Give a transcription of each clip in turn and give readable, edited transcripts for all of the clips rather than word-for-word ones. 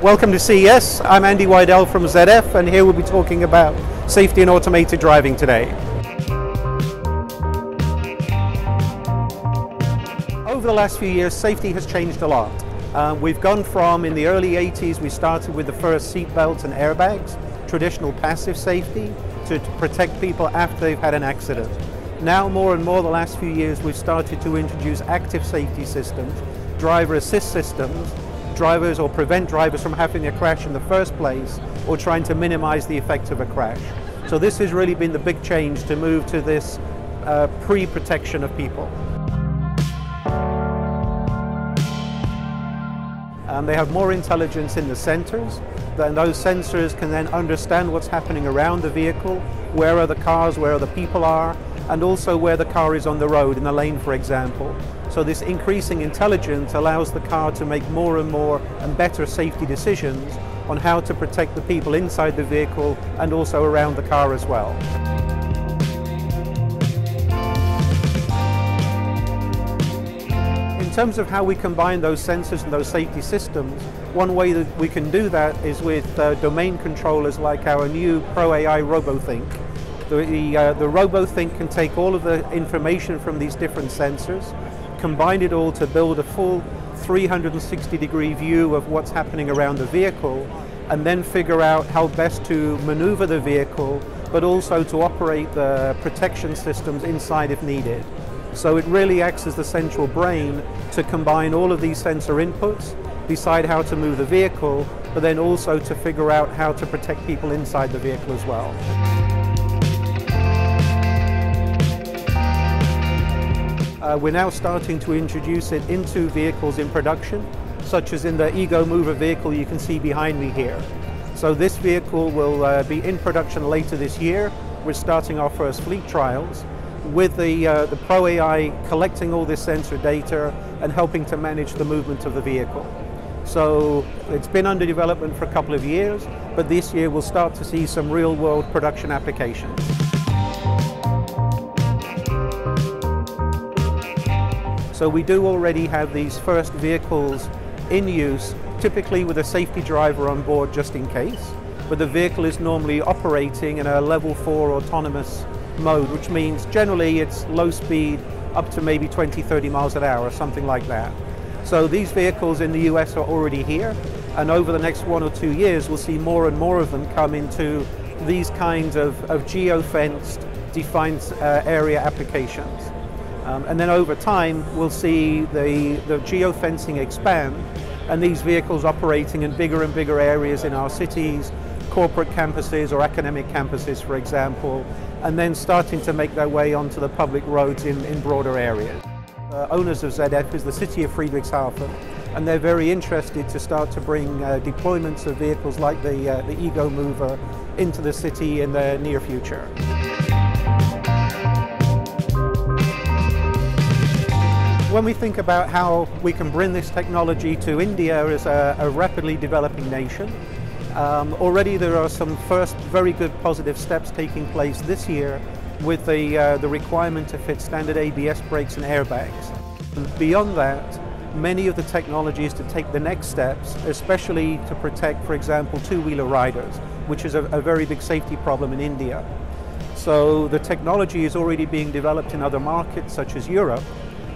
Welcome to CES. I'm Andy Whydell from ZF, and here we'll be talking about safety and automated driving today. Over the last few years, safety has changed a lot. We've gone from, in the early 80s, we started with the first seat belts and airbags, traditional passive safety, to protect people after they've had an accident. Now, more and more, the last few years, we've started to introduce active safety systems, driver assist systems, drivers or prevent drivers from having a crash in the first place or trying to minimize the effects of a crash. So this has really been the big change, to move to this pre-protection of people. They have more intelligence in the sensors, and those sensors can then understand what's happening around the vehicle, where are the cars, where the people are, and also where the car is on the road, in the lane, for example. So this increasing intelligence allows the car to make more and more and better safety decisions on how to protect the people inside the vehicle and also around the car as well. In terms of how we combine those sensors and those safety systems, one way that we can do that is with domain controllers like our new Pro AI RoboThink. The RoboThink can take all of the information from these different sensors, combine it all to build a full 360-degree view of what's happening around the vehicle, and then figure out how best to maneuver the vehicle, but also to operate the protection systems inside if needed. So it really acts as the central brain to combine all of these sensor inputs, decide how to move the vehicle, but then also to figure out how to protect people inside the vehicle as well. We're now starting to introduce it into vehicles in production, such as in the E.GO mover vehicle you can see behind me here. So this vehicle will be in production later this year. We're starting our first fleet trials with the Pro AI collecting all this sensor data and helping to manage the movement of the vehicle. So it's been under development for a couple of years, but this year we'll start to see some real-world production applications. So we do already have these first vehicles in use, typically with a safety driver on board just in case, but the vehicle is normally operating in a level 4 autonomous mode, which means generally it's low speed up to maybe 20-30 miles an hour, something like that. So these vehicles in the US are already here, and over the next 1 or 2 years we'll see more and more of them come into these kinds of geo-fenced, defined area applications. And then over time, we'll see the geofencing expand, and these vehicles operating in bigger and bigger areas in our cities, corporate campuses or academic campuses, for example, and then starting to make their way onto the public roads in broader areas. Owners of ZF is the city of Friedrichshafen, and they're very interested to start to bring deployments of vehicles like the E.GO mover into the city in the near future. When we think about how we can bring this technology to India as a rapidly developing nation, already there are some first very good positive steps taking place this year with the requirement to fit standard ABS brakes and airbags. And beyond that, many of the technologies to take the next steps, especially to protect, for example, two-wheeler riders, which is a very big safety problem in India. So the technology is already being developed in other markets such as Europe.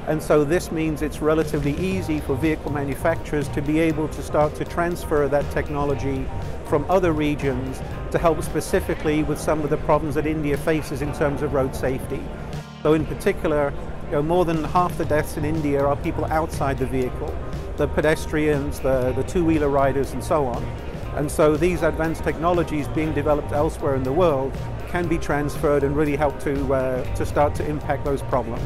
And so this means it's relatively easy for vehicle manufacturers to be able to start to transfer that technology from other regions to help specifically with some of the problems that India faces in terms of road safety. So in particular, more than half the deaths in India are people outside the vehicle, the pedestrians, the two-wheeler riders and so on. And so these advanced technologies being developed elsewhere in the world can be transferred and really help to start to impact those problems.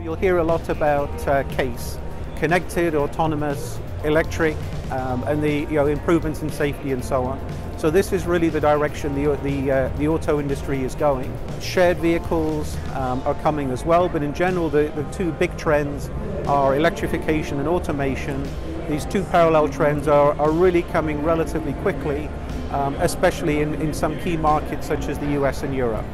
You'll hear a lot about CASE, connected, autonomous, electric, and the improvements in safety and so on. So this is really the direction the auto industry is going. Shared vehicles are coming as well, but in general the two big trends are electrification and automation. These two parallel trends are really coming relatively quickly, especially in some key markets such as the US and Europe.